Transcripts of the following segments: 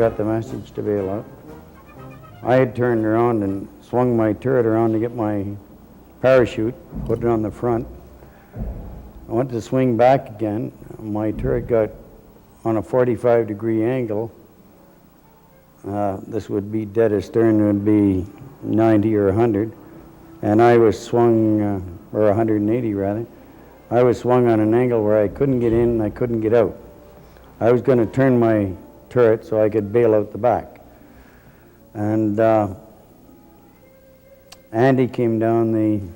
got the message to bail out. I had turned around and swung my turret around to get my parachute, put it on the front. I went to swing back again. My turret got on a 45-degree angle. This would be dead astern, would be 90 or 100. And I was swung, or 180 rather. I was swung on an angle where I couldn't get in and I couldn't get out. I was going to turn my turret so I could bail out the back. And Andy came down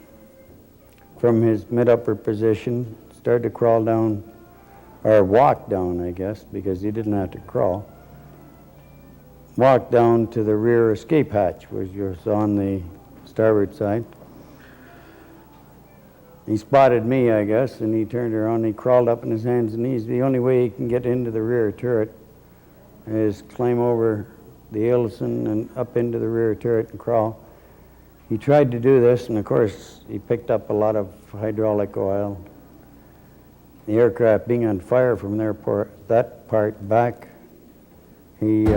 from his mid-upper position, started to crawl down, or walk down, I guess, because he didn't have to crawl. Walked down to the rear escape hatch, which was on the starboard side. He spotted me, I guess, and he turned around and he crawled up on his hands and knees. The only way he can get into the rear turret is climb over the Ellison and up into the rear turret and crawl. He tried to do this, and of course, he picked up a lot of hydraulic oil. The aircraft being on fire from that part back, he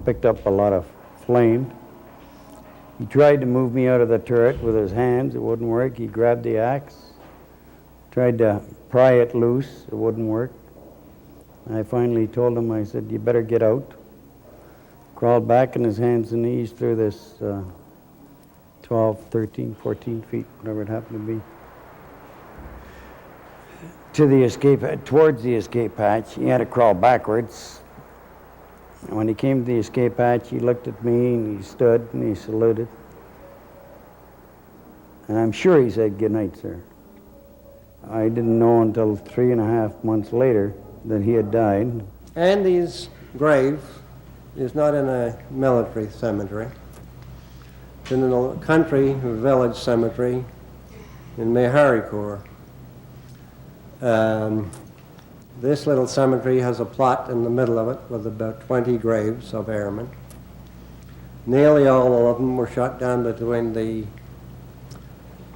picked up a lot of flame. He tried to move me out of the turret with his hands. It wouldn't work. He grabbed the axe, tried to pry it loose. It wouldn't work. I finally told him, I said, you better get out. Crawled back on his hands and knees through this 12, 13, 14 feet, whatever it happened to be, to the escape, towards the escape hatch. He had to crawl backwards. And when he came to the escape hatch, he looked at me and he stood and he saluted. And I'm sure he said, "Good night, sir." I didn't know until 3.5 months later that he had died. Andy's grave is not in a military cemetery. It's in a country village cemetery in Mynarski. This little cemetery has a plot in the middle of it with about 20 graves of airmen. Nearly all of them were shot down between the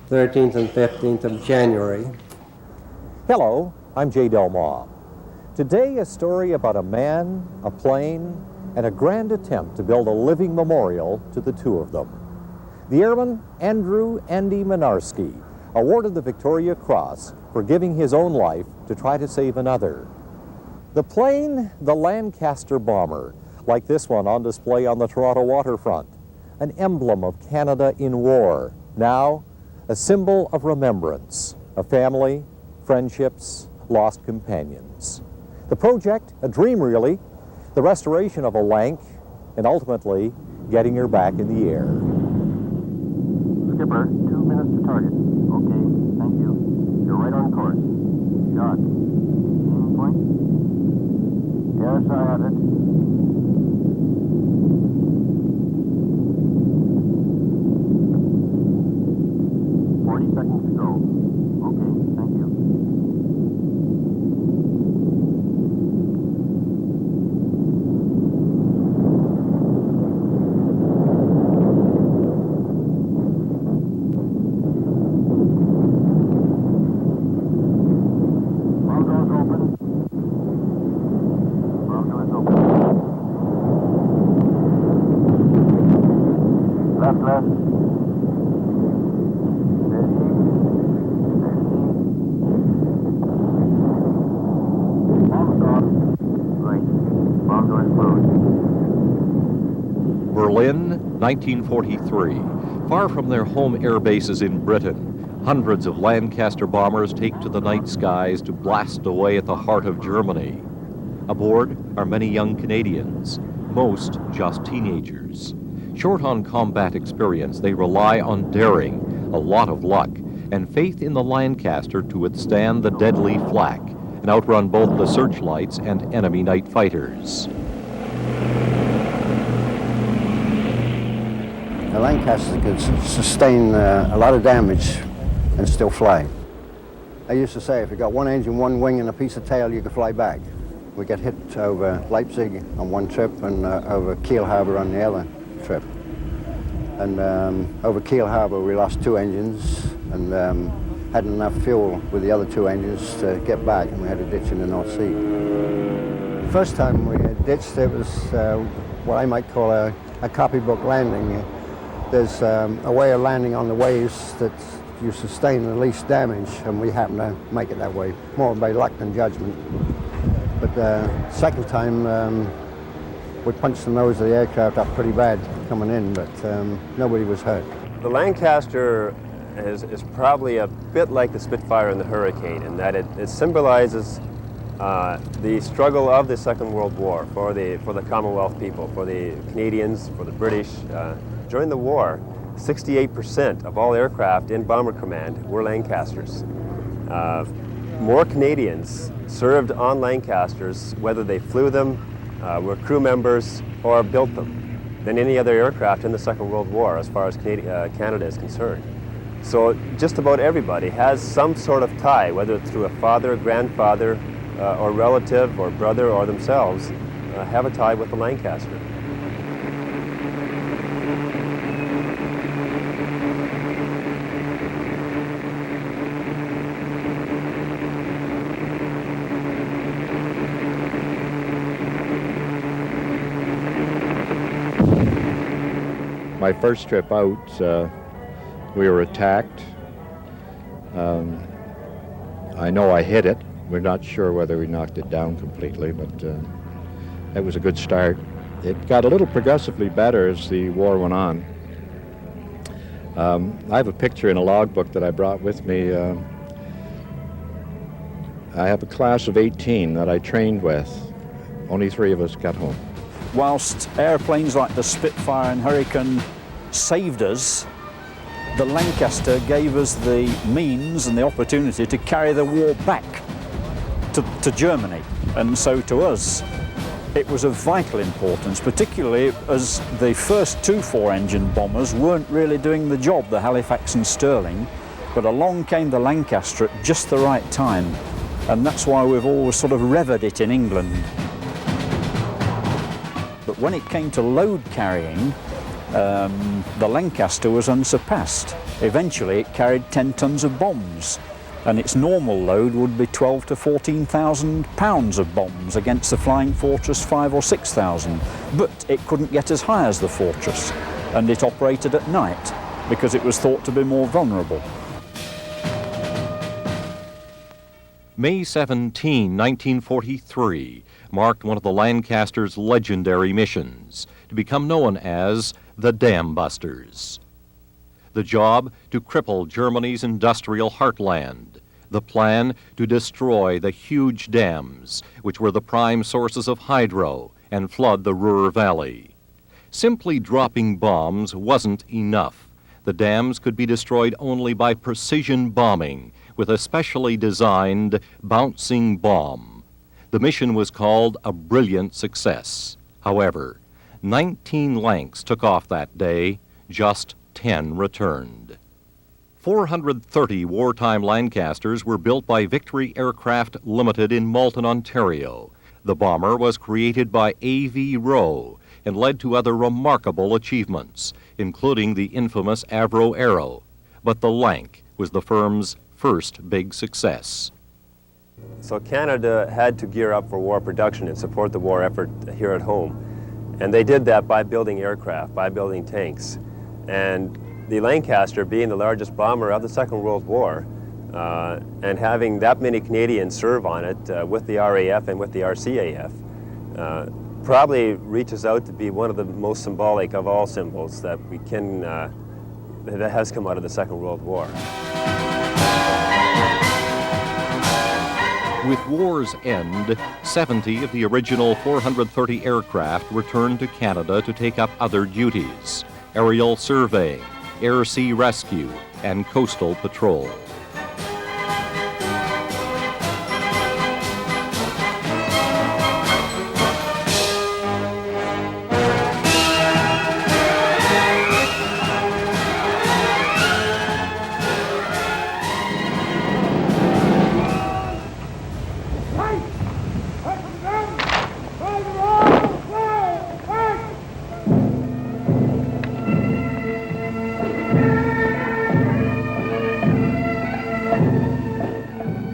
13th and 15th of January. Hello, I'm Jay Delma. Today, a story about a man, a plane, and a grand attempt to build a living memorial to the two of them. The airman, Andrew "Andy" Mynarski, awarded the Victoria Cross for giving his own life to try to save another. The plane, the Lancaster bomber, like this one on display on the Toronto waterfront, an emblem of Canada in war, now a symbol of remembrance, of family, friendships, lost companions. The project, a dream really, the restoration of a Lanc, and ultimately getting her back in the air. Skipper, 2 minutes to target. Okay, thank you. You're right on course. Shot. Aim point? Yes, I have it. Seconds to go. Okay, thank you. Bomb doors open. Bomb doors open. Left, left. Berlin, 1943. Far from their home air bases in Britain, hundreds of Lancaster bombers take to the night skies to blast away at the heart of Germany. Aboard are many young Canadians, most just teenagers. Short on combat experience, they rely on daring, a lot of luck, and faith in the Lancaster to withstand the deadly flak and outrun both the searchlights and enemy night fighters. The Lancaster could sustain a lot of damage and still fly. I used to say if you got one engine, one wing, and a piece of tail, you could fly back. We got hit over Leipzig on one trip and over Kiel Harbor on the other trip. And over Kiel Harbor, we lost 2 engines and hadn't enough fuel with the other 2 engines to get back, and we had a ditch in the North Sea. First time we had ditched. It was what I might call a copybook landing. There's a way of landing on the waves that you sustain the least damage, and we happen to make it that way, more by luck than judgment. But the second time, we punched the nose of the aircraft up pretty bad coming in, but nobody was hurt. The Lancaster is probably a bit like the Spitfire and the Hurricane in that it symbolizes the struggle of the Second World War for the Commonwealth people, for the Canadians, for the British. During the war, 68% of all aircraft in Bomber Command were Lancasters. More Canadians served on Lancasters, whether they flew them, were crew members, or built them, than any other aircraft in the Second World War as far as Canada is concerned. So just about everybody has some sort of tie, whether it's through a father, grandfather, or relative, or brother, or themselves, have a tie with the Lancaster. My first trip out, we were attacked. I know I hit it. We're not sure whether we knocked it down completely, but it was a good start. It got a little progressively better as the war went on. I have a picture in a logbook that I brought with me. I have a class of 18 that I trained with. Only 3 of us got home. Whilst airplanes like the Spitfire and Hurricane saved us, the Lancaster gave us the means and the opportunity to carry the war back to Germany. And so to us, it was of vital importance, particularly as the first 2 4-engine bombers weren't really doing the job, the Halifax and Stirling, but along came the Lancaster at just the right time. And that's why we've always sort of revered it in England. But when it came to load carrying, the Lancaster was unsurpassed. Eventually it carried 10 tons of bombs, and its normal load would be 12 to 14,000 pounds of bombs against the Flying Fortress 5 or 6,000. But it couldn't get as high as the Fortress, and it operated at night because it was thought to be more vulnerable. May 17, 1943, marked one of the Lancaster's legendary missions, to become known as the Dam Busters. The job to cripple Germany's industrial heartland. The plan to destroy the huge dams, which were the prime sources of hydro and flood the Ruhr Valley. Simply dropping bombs wasn't enough. The dams could be destroyed only by precision bombing with a specially designed bouncing bomb. The mission was called a brilliant success. However, 19 Lancs took off that day, just 10 returned. 430 wartime Lancasters were built by Victory Aircraft Limited in Malton, Ontario. The bomber was created by A.V. Rowe and led to other remarkable achievements, including the infamous Avro Arrow. But the Lanc was the firm's first big success. So Canada had to gear up for war production and support the war effort here at home. And they did that by building aircraft, by building tanks. And the Lancaster, being the largest bomber of the Second World War, and having that many Canadians serve on it with the RAF and with the RCAF, probably reaches out to be one of the most symbolic of all symbols that we can, that has come out of the Second World War. With war's end, 70 of the original 430 aircraft returned to Canada to take up other duties: aerial surveying, air-sea rescue, and coastal patrol.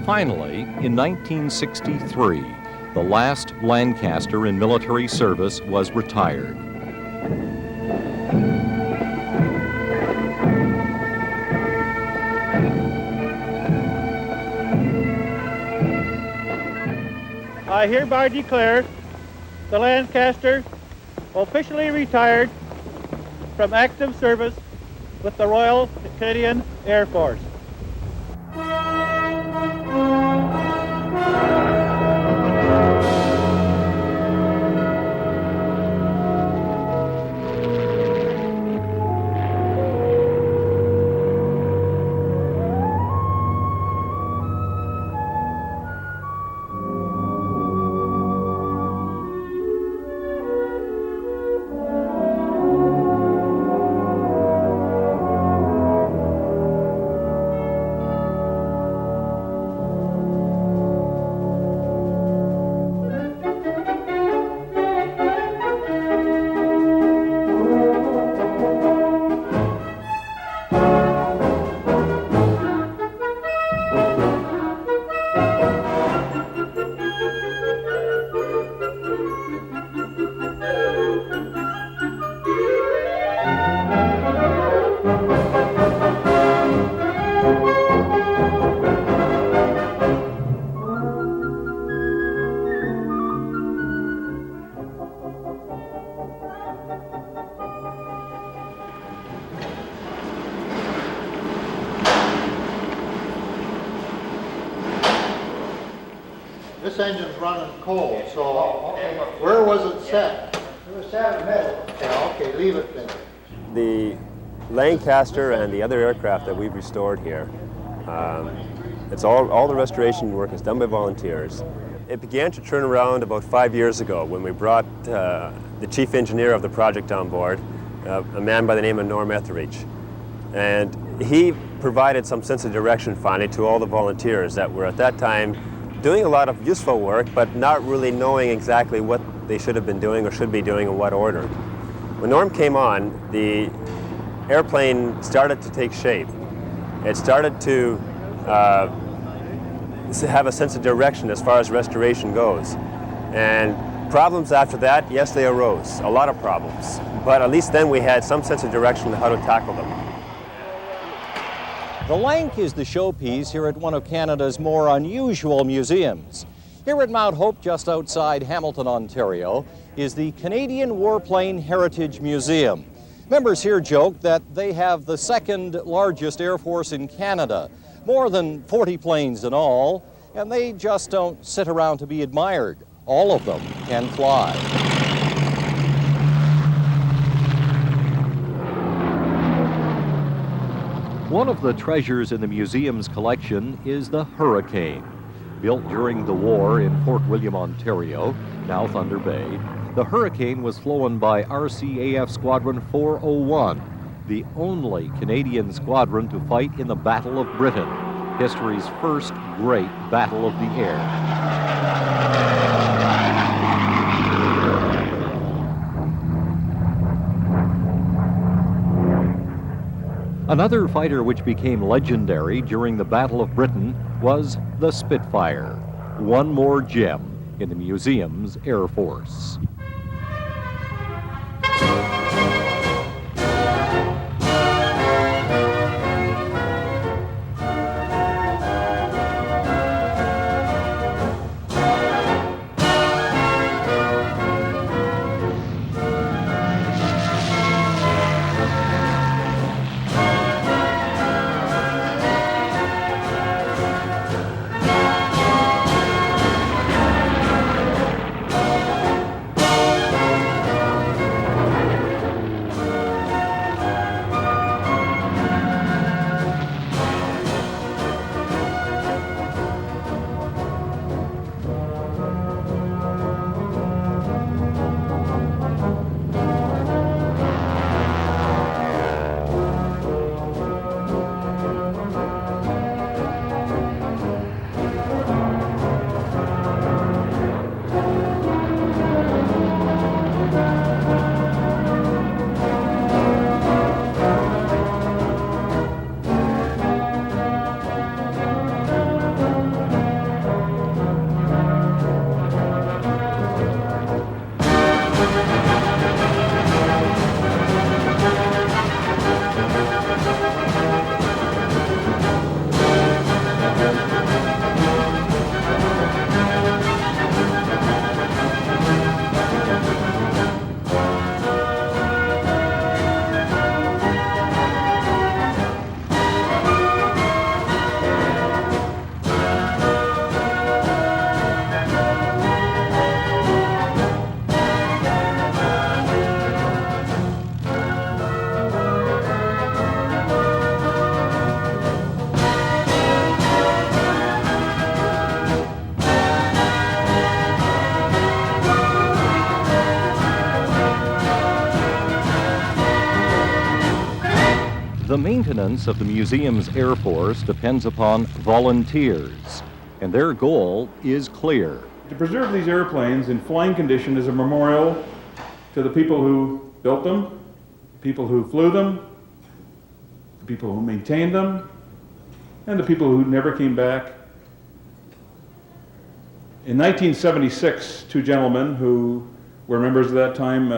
Finally, in 1963, The last Lancaster in military service was retired. I hereby declare the Lancaster officially retired from active service with the Royal Canadian Air Force. This engine's running cold, so where was it set? It was set in the middle. Yeah, okay, leave it there. The Lancaster and the other aircraft that we've restored here, it's all the restoration work is done by volunteers. It began to turn around about 5 years ago when we brought the chief engineer of the project on board, a man by the name of Norm Etheridge. And he provided some sense of direction finally to all the volunteers that were at that time doing a lot of useful work, but not really knowing exactly what they should have been doing or should be doing in what order. When Norm came on, the airplane started to take shape. It started to have a sense of direction as far as restoration goes. And problems after that, yes, they arose, a lot of problems. But at least then we had some sense of direction on how to tackle them. The Lanc is the showpiece here at one of Canada's more unusual museums. Here at Mount Hope, just outside Hamilton, Ontario, is the Canadian Warplane Heritage Museum. Members here joke that they have the second largest air force in Canada, more than 40 planes in all, and they just don't sit around to be admired. All of them can fly. One of the treasures in the museum's collection is the Hurricane. Built during the war in Fort William, Ontario, now Thunder Bay, the Hurricane was flown by RCAF Squadron 401, the only Canadian squadron to fight in the Battle of Britain, history's first great battle of the air. Another fighter which became legendary during the Battle of Britain was the Spitfire, one more gem in the museum's Air Force. The maintenance of the museum's Air Force depends upon volunteers, and their goal is clear. To preserve these airplanes in flying condition is a memorial to the people who built them, people who flew them, the people who maintained them, and the people who never came back. In 1976, two gentlemen who were members at that time,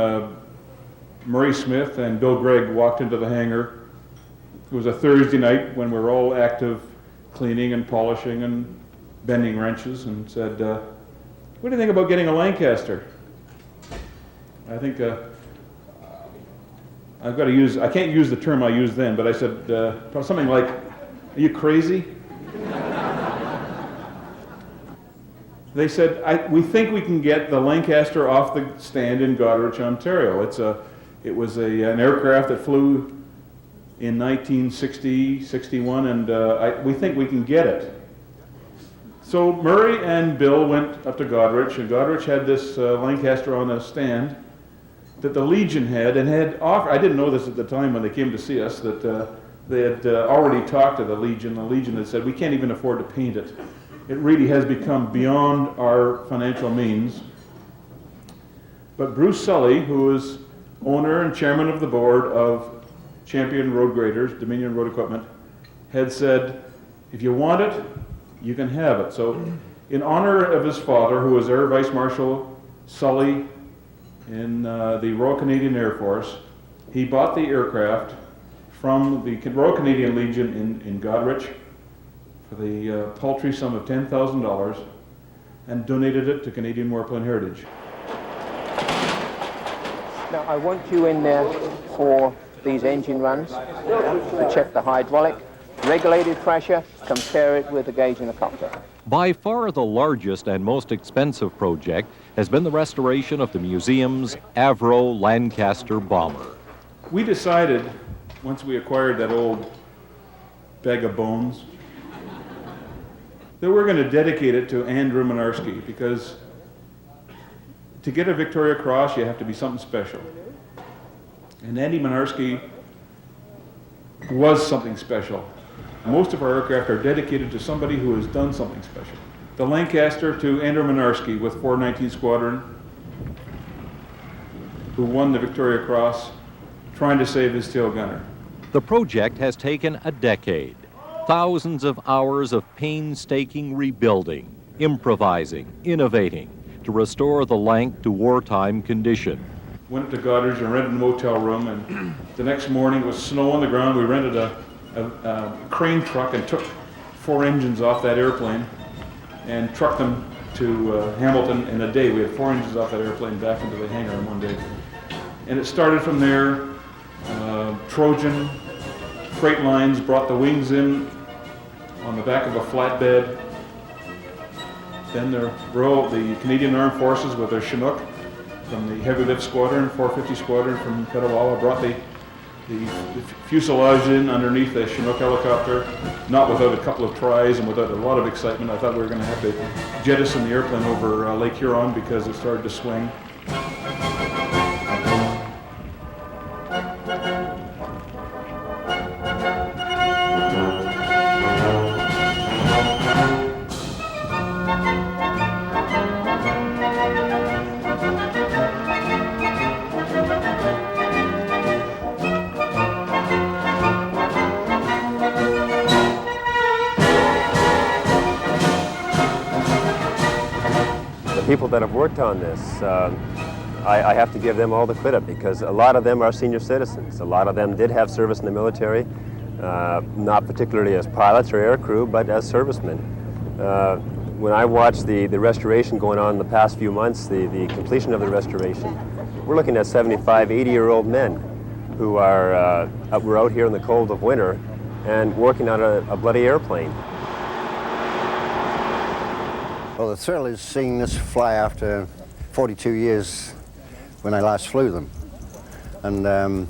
Murray Smith and Bill Gregg, walked into the hangar. It was a Thursday night when we were all active cleaning and polishing and bending wrenches, and said, what do you think about getting a Lancaster? I think I can't use the term I used then, but I said something like, are you crazy? They said, we think we can get the Lancaster off the stand in Goderich, Ontario. It was an aircraft that flew in 1960, 61, and we think we can get it. So Murray and Bill went up to Goderich, and Goderich had this Lancaster on a stand that the Legion had, and had offered. I didn't know this at the time when they came to see us, that they had already talked to the Legion. The Legion had said, we can't even afford to paint it. It really has become beyond our financial means. But Bruce Sully, who is owner and chairman of the board of Champion Road Graders, Dominion Road Equipment, had said, if you want it, you can have it. So in honor of his father, who was Air Vice Marshal Sully in the Royal Canadian Air Force, he bought the aircraft from the Royal Canadian Legion in Goderich for the paltry sum of $10,000 and donated it to Canadian Warplane Heritage. Now I want you in there for these engine runs to check the hydraulic, regulated pressure, compare it with the gauge in the cockpit. By far the largest and most expensive project has been the restoration of the museum's Avro Lancaster bomber. We decided, once we acquired that old bag of bones, that we're going to dedicate it to Andrew Mynarski, because to get a Victoria Cross, you have to be something special. And Andy Mynarski was something special. Most of our aircraft are dedicated to somebody who has done something special. The Lancaster to Andrew Mynarski with 419 Squadron, who won the Victoria Cross trying to save his tail gunner. The project has taken a decade. Thousands of hours of painstaking rebuilding, improvising, innovating to restore the Lanc to wartime condition. Went to Goderich and rented a motel room, and the next morning it was snow on the ground. We rented a crane truck and took 4 engines off that airplane and trucked them to Hamilton in a day. We had 4 engines off that airplane back into the hangar in one day. And it started from there. Trojan freight lines brought the wings in on the back of a flatbed. Then the Canadian Armed Forces with their Chinook from the Heavy Lift Squadron, 450 Squadron from Petawawa, brought the fuselage in underneath the Chinook helicopter, not without a couple of tries and without a lot of excitement. I thought we were going to have to jettison the airplane over Lake Huron because it started to swing. People that have worked on this, I have to give them all the credit, because a lot of them are senior citizens. A lot of them did have service in the military, not particularly as pilots or aircrew, but as servicemen. When I watched the restoration going on in the past few months, the completion of the restoration, we're looking at 75, 80-year-old men who were out here in the cold of winter and working on a bloody airplane. Well, the thrill is seeing this fly after 42 years when I last flew them. And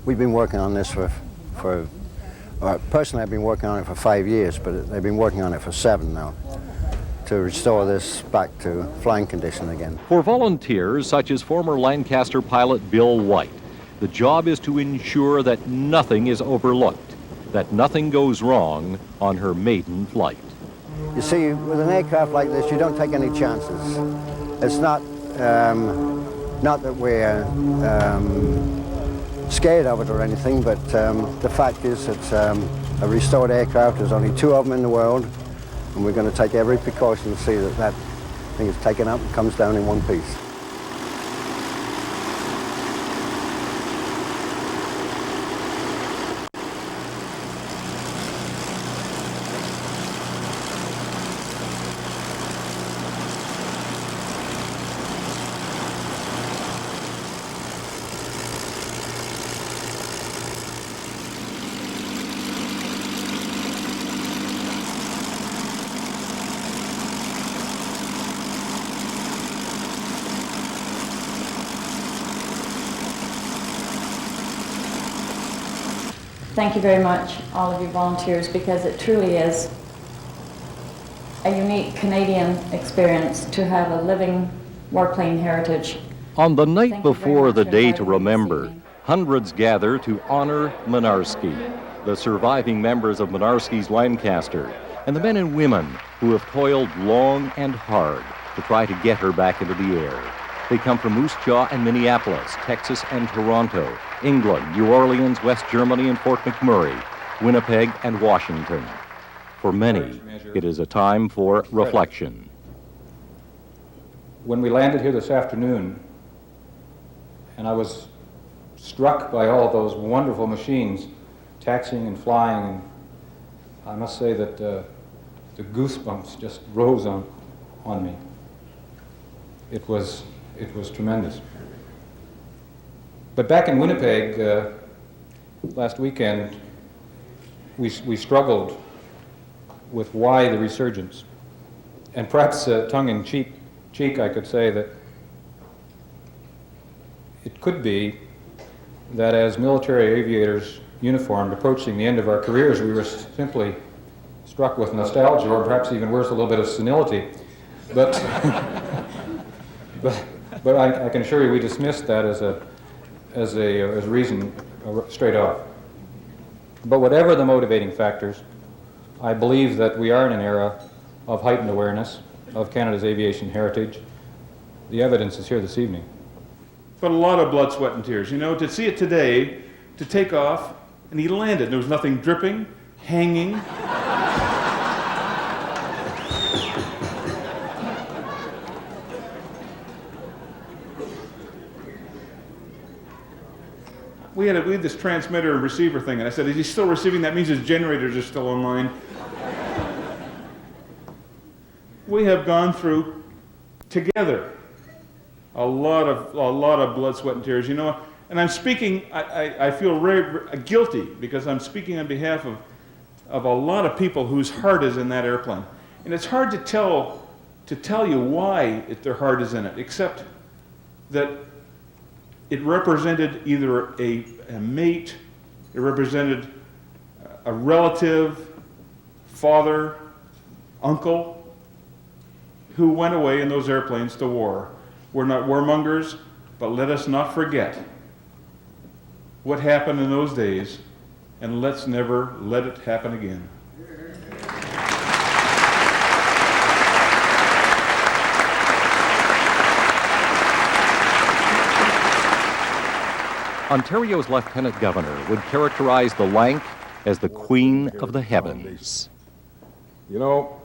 we've been working on this personally I've been working on it for 5 years, but they've been working on it for 7 now to restore this back to flying condition again. For volunteers such as former Lancaster pilot Bill White, The job is to ensure that nothing is overlooked, that nothing goes wrong on her maiden flight. You see, with an aircraft like this, you don't take any chances. It's not that we're scared of it or anything, but the fact is it's a restored aircraft. There's only 2 of them in the world, and we're going to take every precaution to see that that thing is taken up and comes down in one piece. Thank you very much, all of you volunteers, because it truly is a unique Canadian experience to have a living warplane heritage. On the night Thank you very before much the for day inviting to me this remember, evening. hundreds gather to honor Mynarski, the surviving members of Mynarski's Lancaster, and the men and women who have toiled long and hard to try to get her back into the air. They come from Moose Jaw and Minneapolis, Texas and Toronto, England, New Orleans, West Germany and Fort McMurray, Winnipeg and Washington. For many, it is a time for reflection. When we landed here this afternoon, and I was struck by all those wonderful machines taxiing and flying, and I must say that the goosebumps just rose on me. It was tremendous. But back in Winnipeg last weekend, we struggled with why the resurgence. And perhaps tongue-in-cheek, I could say that it could be that as military aviators uniformed approaching the end of our careers, we were simply struck with nostalgia, or perhaps even worse, a little bit of senility. But but I can assure you we dismissed that as a reason straight off. But whatever the motivating factors, I believe that we are in an era of heightened awareness of Canada's aviation heritage. The evidence is here this evening. But a lot of blood, sweat, and tears. You know, to see it today, to take off, and he landed. There was nothing dripping, hanging. We had this transmitter and receiver thing, and I said, is he still receiving? That means his generators are still online. We have gone through, together, a lot of blood, sweat, and tears. You know, and I'm speaking, I feel very guilty because I'm speaking on behalf of a lot of people whose heart is in that airplane. And it's hard to tell you why their heart is in it, except that it represented either a mate, it represented a relative, father, uncle, who went away in those airplanes to war. We're not warmongers, but let us not forget what happened in those days, and let's never let it happen again. Ontario's Lieutenant Governor would characterize the Lanc as the Queen of the Heavens. You know,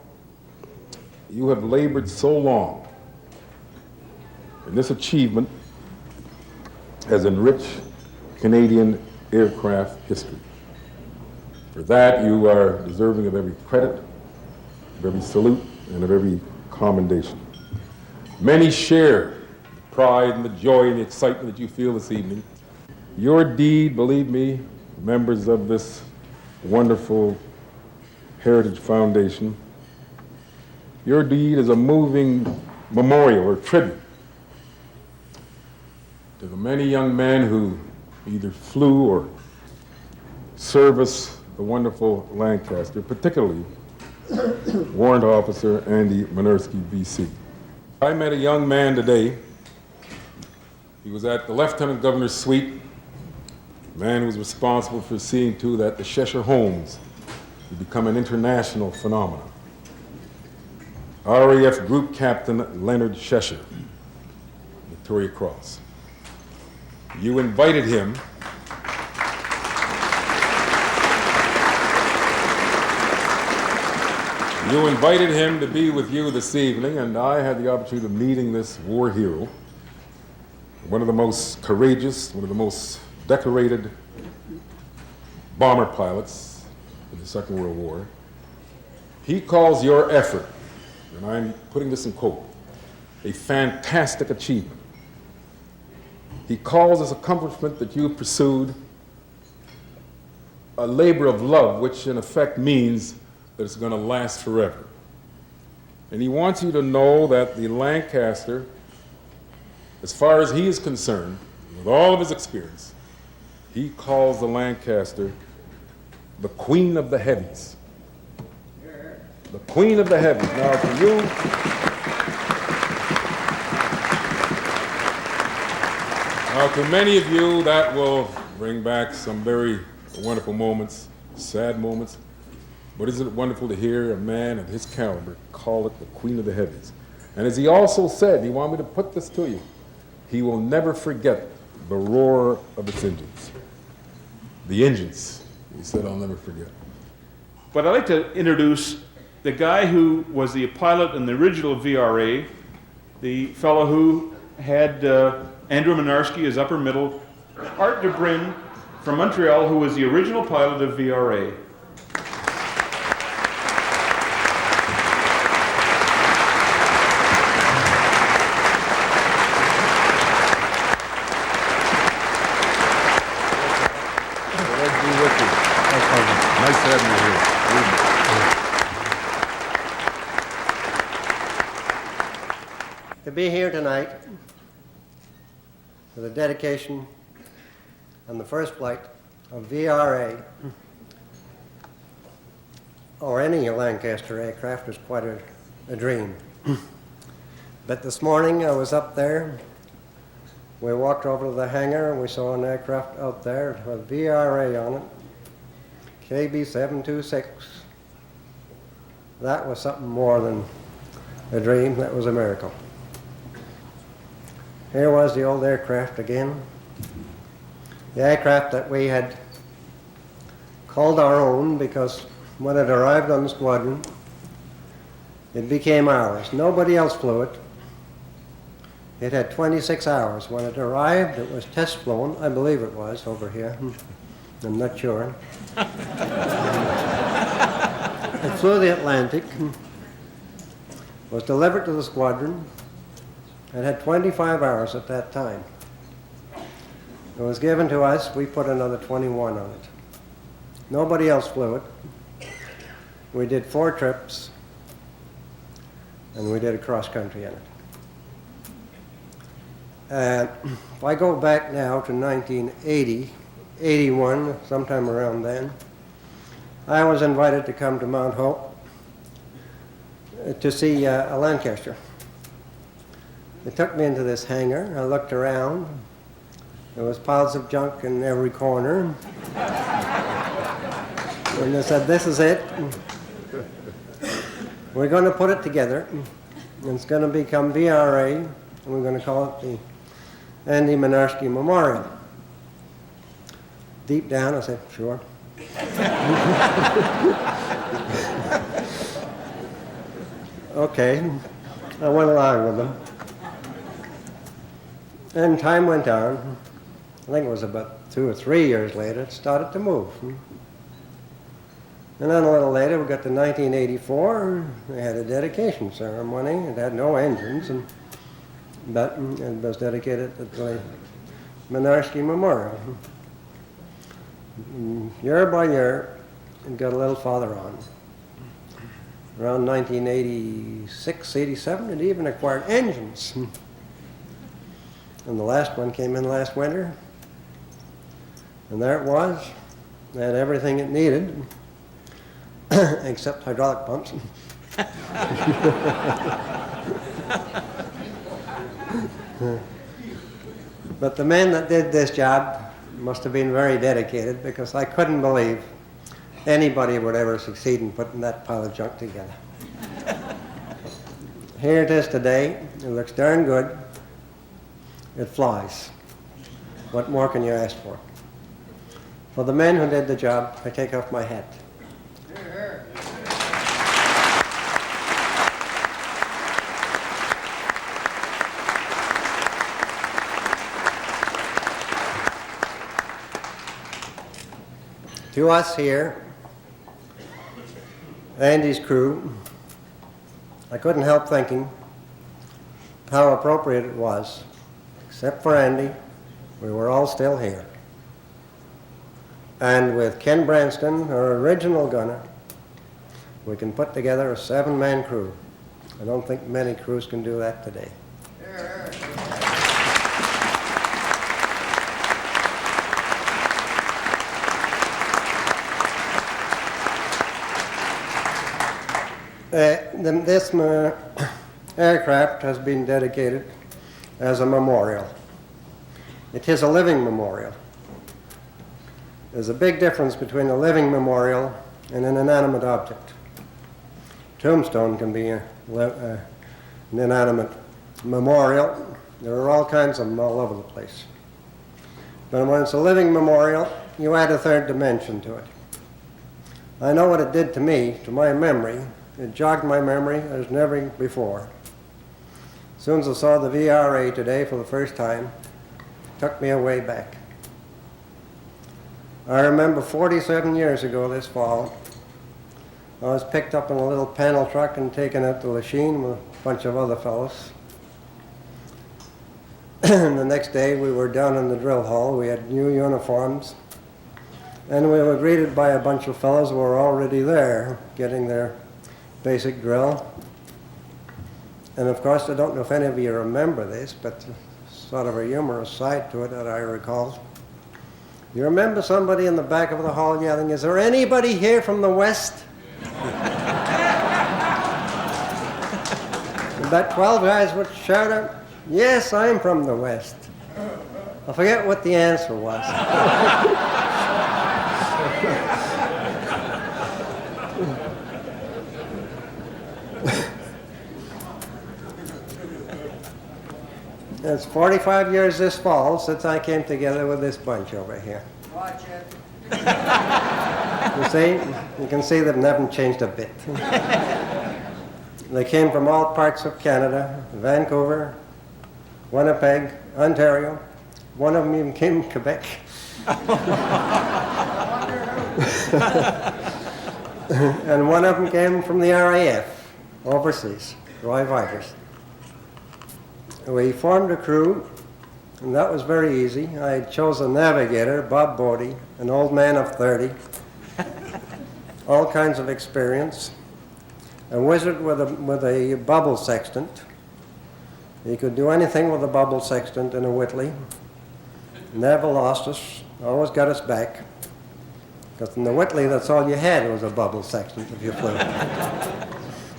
you have labored so long, and this achievement has enriched Canadian aircraft history. For that, you are deserving of every credit, of every salute, and of every commendation. Many share the pride and the joy and the excitement that you feel this evening. Your deed, believe me, members of this wonderful Heritage Foundation, your deed is a moving memorial or tribute to the many young men who either flew or serviced the wonderful Lancaster, particularly Warrant Officer Andy Mynarski, BC. I met a young man today. He was at the Lieutenant Governor's suite a man who was responsible for seeing to that the Cheshire Homes would become an international phenomenon. RAF Group Captain Leonard Cheshire, Victoria Cross. You invited him to be with you this evening, and I had the opportunity of meeting this war hero, one of the most courageous, one of the most decorated bomber pilots in the Second World War. He calls your effort, and I'm putting this in quote, a fantastic achievement. He calls this accomplishment that you pursued a labor of love, which in effect means that it's going to last forever. And he wants you to know that the Lancaster, as far as he is concerned, with all of his experience, he calls the Lancaster the Queen of the Heavies. The Queen of the Heavies. Now, for you, to many of you, that will bring back some very wonderful moments, sad moments. But isn't it wonderful to hear a man of his caliber call it the Queen of the Heavies? And as he also said, he wanted me to put this to you, he will never forget the roar of its engines. The engines, he said, I'll never forget. But I'd like to introduce the guy who was the pilot in the original VRA, the fellow who had Andrew Mynarski as upper middle, Art Debrin from Montreal, who was the original pilot of VRA. Nice having you here. To be here tonight for the dedication on the first flight of VRA or any Lancaster aircraft is quite a dream. But this morning I was up there. We walked over to the hangar and we saw an aircraft out there with VRA on it, KB-726. That was something more than a dream, that was a miracle. Here was the old aircraft again. The aircraft that we had called our own because when it arrived on the squadron, it became ours. Nobody else flew it. It had 26 hours. When it arrived, it was test flown. I believe it was over here. I'm not sure. It flew the Atlantic, was delivered to the squadron. It had 25 hours at that time. It was given to us. We put another 21 on it. Nobody else flew it. We did 4 trips, and we did a cross-country in it. If I go back now to 1980, 81, sometime around then, I was invited to come to Mount Hope to see a Lancaster. They took me into this hangar. I looked around. There was piles of junk in every corner. And they said, this is it. We're going to put it together. And it's going to become VRA, and we're going to call it the Andrew Mynarski Memorial. Deep down, I said, sure. Okay, I went along with them. And time went on. I think it was about 2 or 3 years later, it started to move. And then a little later, we got to 1984, they had a dedication ceremony. It had no engines, but it was dedicated to the Mynarski Memorial. Year by year, it got a little farther on. Around 1986, 87, it even acquired engines. And the last one came in last winter. And there it was. It had everything it needed, except hydraulic pumps. But the man that did this job must have been very dedicated, because I couldn't believe anybody would ever succeed in putting that pile of junk together. Here it is today. It looks darn good. It flies. What more can you ask for? For the men who did the job, I take off my hat. To us here, Andy's crew, I couldn't help thinking how appropriate it was. Except for Andy, we were all still here. And with Ken Branston, our original gunner, we can put together a 7-man crew. I don't think many crews can do that today. This aircraft has been dedicated as a memorial. It is a living memorial. There's a big difference between a living memorial and an inanimate object. Tombstone can be an inanimate memorial. There are all kinds of them all over the place. But when it's a living memorial, you add a third dimension to it. I know what it did to me, to my memory. It jogged my memory as never before. As soon as I saw the VRA today for the first time, it took me away back. I remember 47 years ago this fall, I was picked up in a little panel truck and taken out to Lachine with a bunch of other fellows. And the next day we were down in the drill hall. We had new uniforms. And we were greeted by a bunch of fellows who were already there, getting their basic drill. And of course, I don't know if any of you remember this, but sort of a humorous side to it that I recall. You remember somebody in the back of the hall yelling, "Is there anybody here from the West?" And about 12 guys would shout out, "Yes, I'm from the West." I forget what the answer was. It's 45 years this fall since I came together with this bunch over here. Watch it. You see, you can see they haven't changed a bit. They came from all parts of Canada, Vancouver, Winnipeg, Ontario. One of them even came from Quebec. And one of them came from the RAF, overseas, Roy Vigers. We formed a crew, and that was very easy. I chose a navigator, Bob Bodie, an old man of 30, all kinds of experience, a wizard with a bubble sextant. He could do anything with a bubble sextant and a Whitley. Never lost us, always got us back. Because in the Whitley, that's all you had was a bubble sextant if you flew.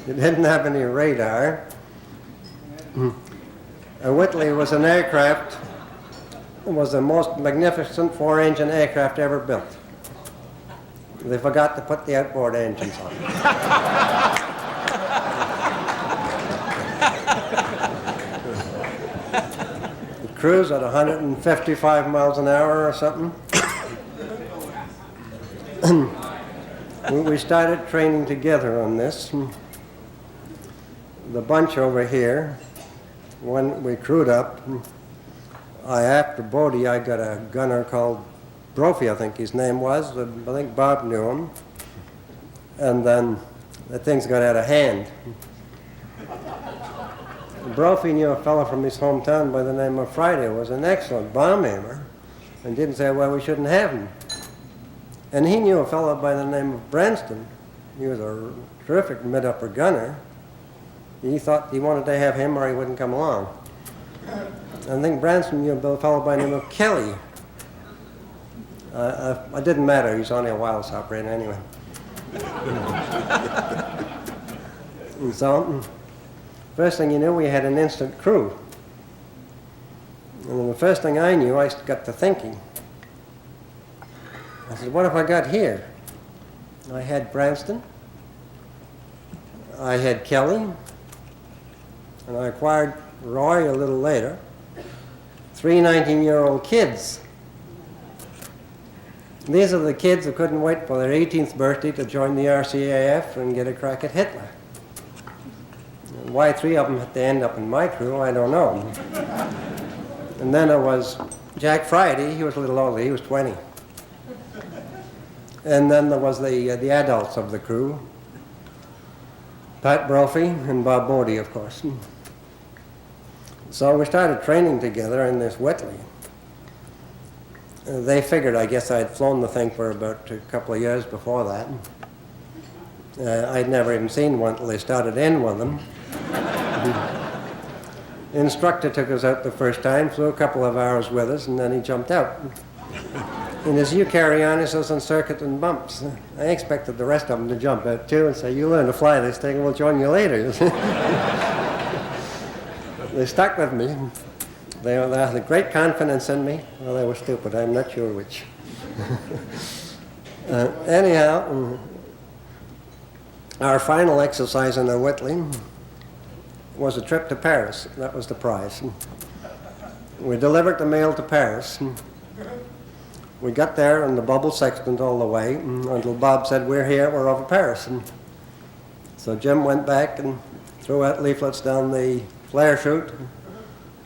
You didn't have any radar. A Whitley was an aircraft, it was the most magnificent 4-engine aircraft ever built. They forgot to put the outboard engines on. It cruised at 155 miles an hour or something. We started training together on this. The bunch over here, when we crewed up, after Bodie, I got a gunner called Brophy, I think his name was. I think Bob knew him. And then the things got out of hand. Brophy knew a fellow from his hometown by the name of Friday, who was an excellent bomb aimer, and didn't say, well, we shouldn't have him. And he knew a fellow by the name of Branston. He was a terrific mid-upper gunner. He thought he wanted to have him or he wouldn't come along. I think Branston knew a fellow by the name of Kelly. It didn't matter, he's only a wireless operator anyway. And so, first thing you knew, we had an instant crew. And the first thing I knew, I got to thinking, I said, what have I got here? I had Branston, I had Kelly, and I acquired Roy a little later. 3 19-year-old kids. These are the kids who couldn't wait for their 18th birthday to join the RCAF and get a crack at Hitler. And why 3 of them had to end up in my crew, I don't know. And then there was Jack Friday. He was a little older. He was 20. And then there was the adults of the crew, Pat Brophy and Bob Bodie, of course. So we started training together in this Whitley. They figured, I guess, I'd flown the thing for about a couple of years before that. I'd never even seen one until they started in with them. The instructor took us out the first time, flew a couple of hours with us, and then he jumped out. And as you carry on, he says, on circuit and bumps. I expected the rest of them to jump out too and say, you learn to fly this thing and we'll join you later. They stuck with me. They had great confidence in me. Well, they were stupid. I'm not sure which. Anyhow, our final exercise in the Whitley was a trip to Paris. That was the prize. We delivered the mail to Paris. We got there and the bubble sextant all the way until Bob said, we're here, we're over Paris. So Jim went back and threw out leaflets down the flare chute.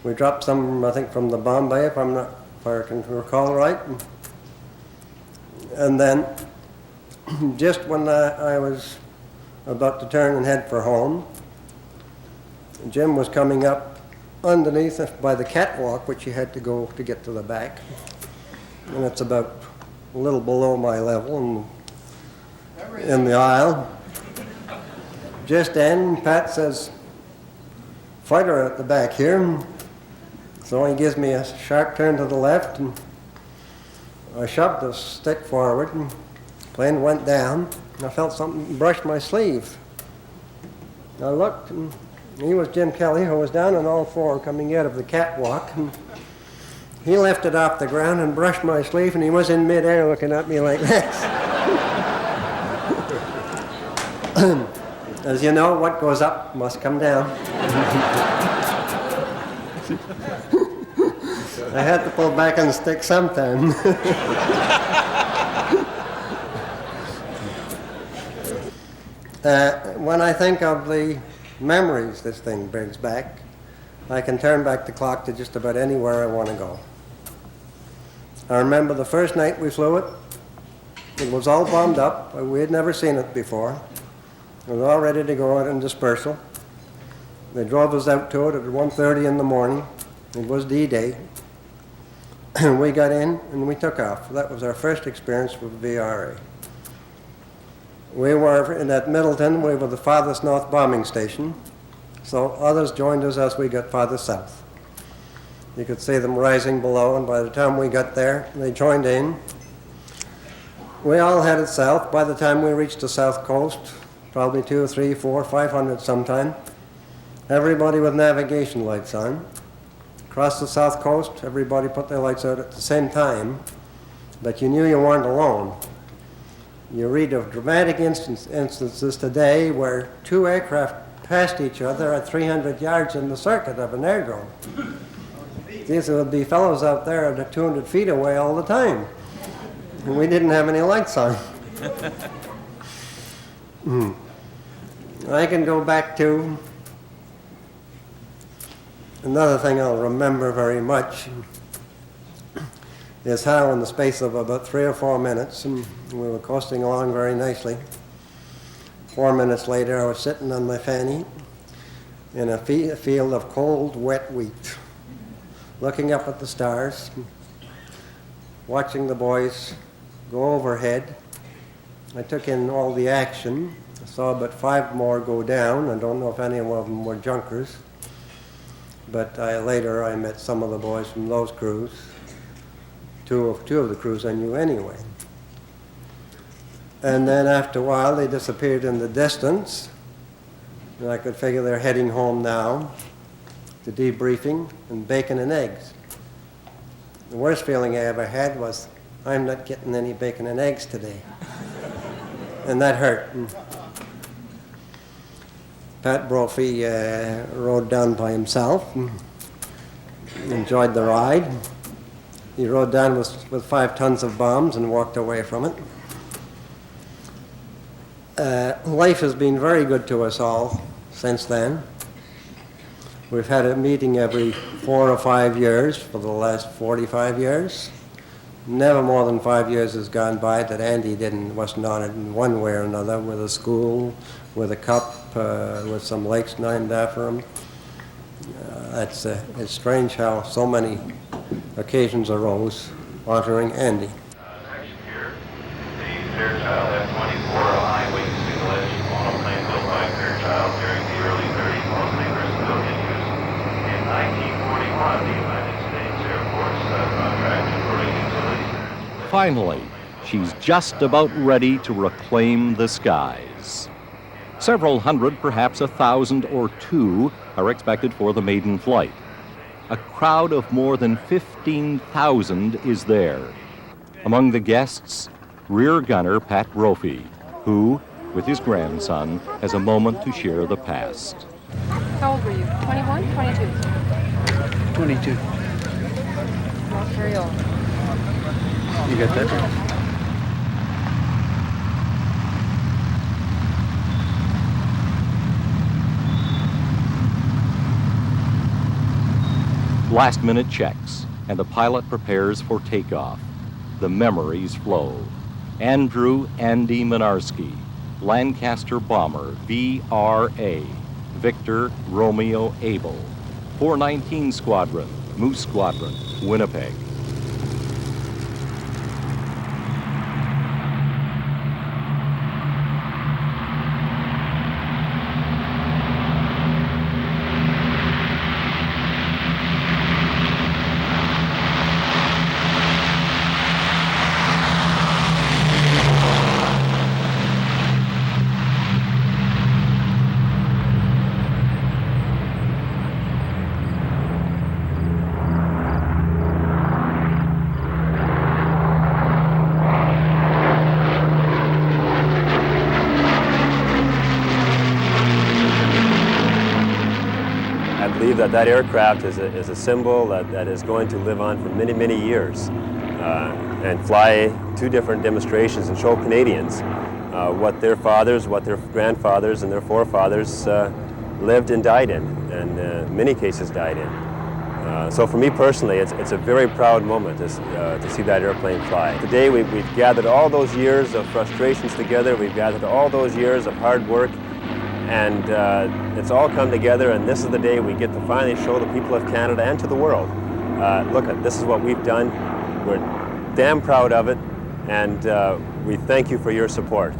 We dropped some, I think, from the Bombay, if I can recall right. And then, just when I was about to turn and head for home, Jim was coming up underneath by the catwalk, which you had to go to get to the back. And it's about a little below my level in the aisle. Just then, Pat says, fighter at the back here. So he gives me a sharp turn to the left, and I shoved the stick forward, and the plane went down, and I felt something brush my sleeve. I looked, and he was Jim Kelly, who was down on all four coming out of the catwalk, and he lifted off the ground and brushed my sleeve, and he was in midair looking at me like this. As you know, what goes up must come down. I had to pull back on the stick sometime. When I think of the memories this thing brings back, I can turn back the clock to just about anywhere I want to go. I remember the first night we flew it. It was all bombed up. We had never seen it before. It was all ready to go out in dispersal. They drove us out to it at 1:30 in the morning. It was D-Day. We got in and we took off. That was our first experience with VRA. We were in at Middleton. We were the farthest north bombing station. So others joined us as we got farther south. You could see them rising below, and by the time we got there, they joined in. We all headed south. By the time we reached the south coast, probably 200, 300, 400, 500 sometime, everybody with navigation lights on. Across the south coast, everybody put their lights out at the same time, but you knew you weren't alone. You read of dramatic instances today where 2 aircraft passed each other at 300 yards in the circuit of an airdrome. These would be fellows out there at 200 feet away all the time, and we didn't have any lights on. I can go back to another thing I'll remember very much is how in the space of about 3 or 4 minutes, and we were coasting along very nicely. 4 minutes later, I was sitting on my fanny in a field of cold, wet wheat, looking up at the stars, watching the boys go overhead. I took in all the action. I saw about 5 more go down. I don't know if any of them were junkers. But later I met some of the boys from those crews. Two of the crews I knew anyway. And then after a while they disappeared in the distance. And I could figure they're heading home now to debriefing and bacon and eggs. The worst feeling I ever had was I'm not getting any bacon and eggs today. And that hurt. And Pat Brophy rode down by himself and enjoyed the ride. He rode down with 5 tons of bombs and walked away from it. Life has been very good to us all since then. We've had a meeting every 4 or 5 years for the last 45 years. Never more than 5 years has gone by that Andy wasn't on it in one way or another, with a school, with a cup, with some lakes named after him. It's strange how so many occasions arose honoring Andy. Next year, the Fairchild F-24, a high-wing single-engine monoplane built by Fairchild during the early 30s, mostly for civilian use. In 1941, the United States Air Force contracted for a utility. Finally, she's just about ready to reclaim the skies. Several hundred, perhaps 1,000 or 2, are expected for the maiden flight. A crowd of more than 15,000 is there. Among the guests, rear gunner Pat Brophy, who, with his grandson, has a moment to share the past. How old were you? 21, 22? 22. Not very old. You got that right. Last-minute checks, and the pilot prepares for takeoff. The memories flow. Andrew Andy Mynarski, Lancaster bomber, VRA, Victor Romeo Abel, 419 Squadron, Moose Squadron, Winnipeg. That aircraft is a symbol that is going to live on for many, many years and fly 2 different demonstrations and show Canadians what their fathers, what their grandfathers and their forefathers lived and died in, and in many cases died in. So for me personally, it's a very proud moment to see that airplane fly. Today we've gathered all those years of frustrations together, we've gathered all those years of hard work, and it's all come together, and this is the day we get to finally show the people of Canada and to the world, look, this is what we've done. We're damn proud of it, and we thank you for your support.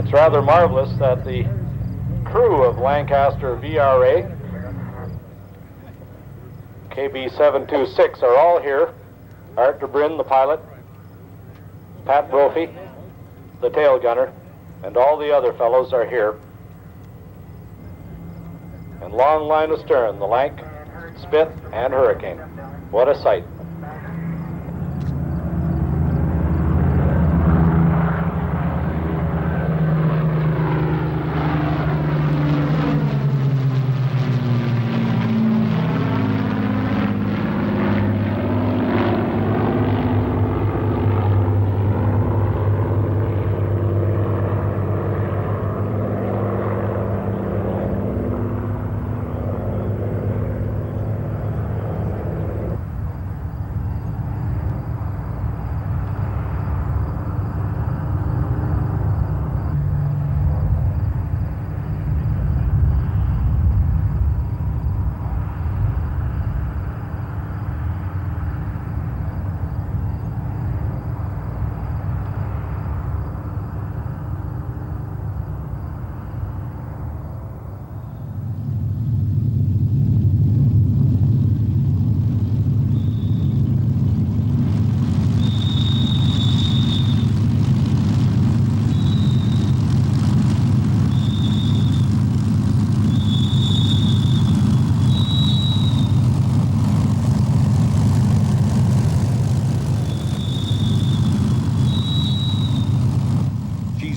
It's rather marvelous that the crew of Lancaster VRA KB726 are all here. Art DeBrin, the pilot, Pat Brophy, the tail gunner, and all the other fellows are here. And long line astern, the Lank, Spit, and Hurricane. What a sight.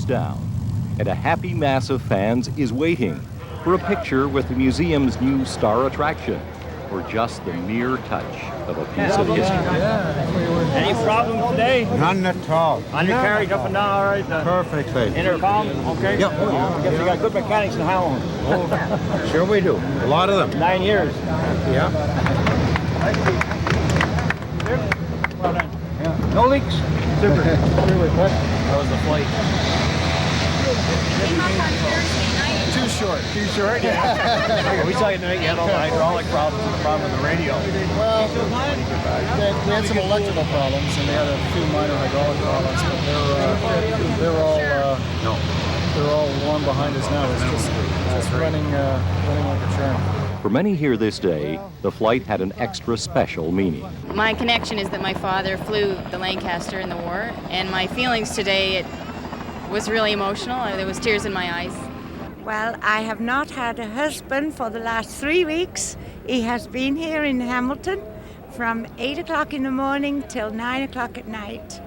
Down, and a happy mass of fans is waiting for a picture with the museum's new star attraction, or just the mere touch of a piece of history. Any problems today? None at all. Undercarriage up and down all right? Perfectly. Intercom, okay? Yep. I guess you got good mechanics in Howland. Oh, sure we do. A lot of them. 9 years. Yeah. Well done. Yeah. No leaks? Super. How was the flight? Too short. Too short? Yeah. We saw you tonight, you had all the hydraulic problems and the problem with the radio. Well, we had some electrical problems and we had a few minor hydraulic problems, but they're all warm behind us now. It's just running like a charm. For many here this day, the flight had an extra special meaning. My connection is that my father flew the Lancaster in the war, and my feelings today, it was really emotional. There was tears in my eyes. Well, I have not had a husband for the last 3 weeks. He has been here in Hamilton from 8 o'clock in the morning till 9 o'clock at night.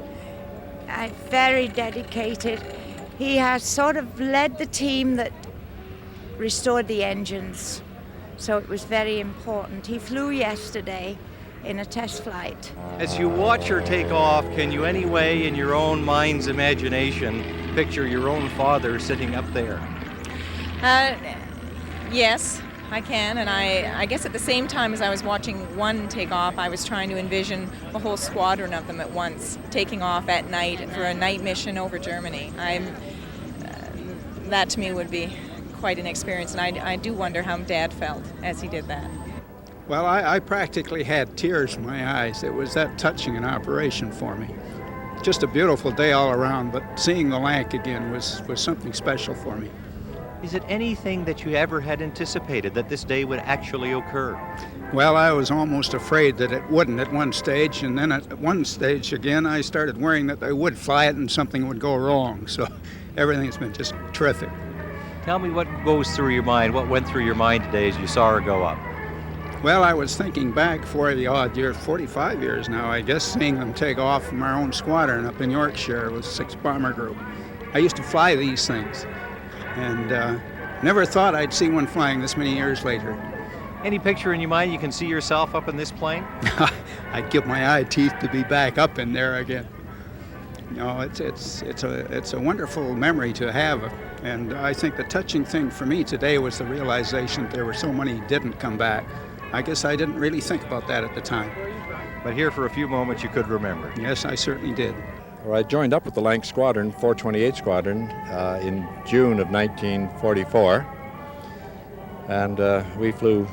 Very dedicated. He has sort of led the team that restored the engines. So it was very important. He flew yesterday in a test flight. As you watch her take off, can you any way in your own mind's imagination picture your own father sitting up there? Yes, I can, and I guess at the same time as I was watching one take off, I was trying to envision a whole squadron of them at once taking off at night for a night mission over Germany. That to me would be quite an experience, and I do wonder how Dad felt as he did that. Well, I practically had tears in my eyes. It was that touching an operation for me. Just a beautiful day all around, but seeing the Lank again was something special for me. Is it anything that you ever had anticipated that this day would actually occur? Well, I was almost afraid that it wouldn't at one stage, and then at one stage again, I started worrying that they would fly it and something would go wrong. So everything's been just terrific. Tell me what goes through your mind, what went through your mind today as you saw her go up? Well, I was thinking back for the odd year, 45 years now, I guess, seeing them take off from our own squadron up in Yorkshire with 6 Bomber Group. I used to fly these things, and never thought I'd see one flying this many years later. Any picture in your mind you can see yourself up in this plane? I'd give my eye teeth to be back up in there again. No, it's a wonderful memory to have, and I think the touching thing for me today was the realization that there were so many who didn't come back. I guess I didn't really think about that at the time. But here for a few moments you could remember. Yes, I certainly did. Well, I joined up with the Lank Squadron, 428 Squadron, in June of 1944, and we flew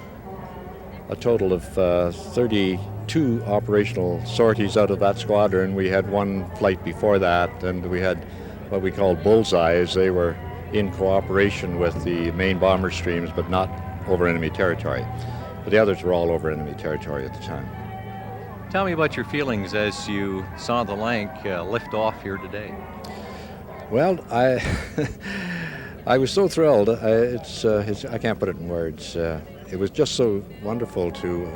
a total of 32 operational sorties out of that squadron. We had one flight before that, and we had what we called bullseyes. They were in cooperation with the main bomber streams, but not over enemy territory. But the others were all over enemy territory at the time. Tell me about your feelings as you saw the Lank lift off here today. Well, I was so thrilled. I can't put it in words. It was just so wonderful to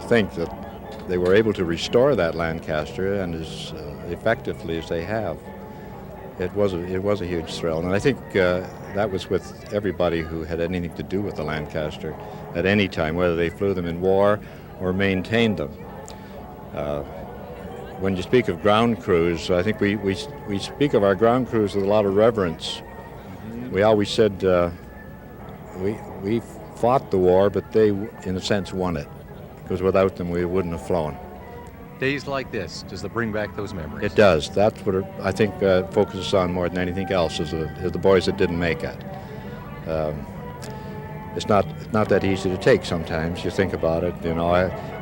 think that they were able to restore that Lancaster, and as effectively as they have. It was a huge thrill, and I think that was with everybody who had anything to do with the Lancaster at any time, whether they flew them in war or maintained them. When you speak of ground crews, I think we speak of our ground crews with a lot of reverence. We always said we fought the war, but they, in a sense, won it, because without them we wouldn't have flown. Days like this, does it bring back those memories? It does. That's what I think focuses on more than anything else is the boys that didn't make it. It's not that easy to take sometimes. You think about it. You know,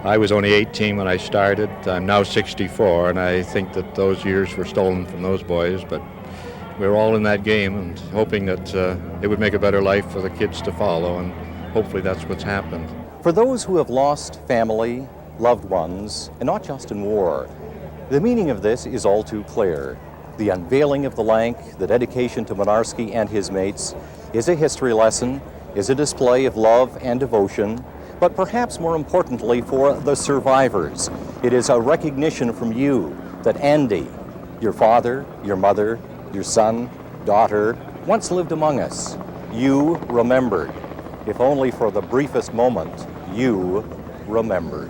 I was only 18 when I started. I'm now 64, and I think that those years were stolen from those boys. But we were all in that game and hoping that it would make a better life for the kids to follow, and hopefully that's what's happened. For those who have lost family, loved ones, and not just in war, the meaning of this is all too clear. The unveiling of the Lank, the dedication to Mynarski and his mates, is a history lesson, is a display of love and devotion, but perhaps more importantly for the survivors, it is a recognition from you that Andy, your father, your mother, your son, daughter, once lived among us. You remembered. If only for the briefest moment, you remembered.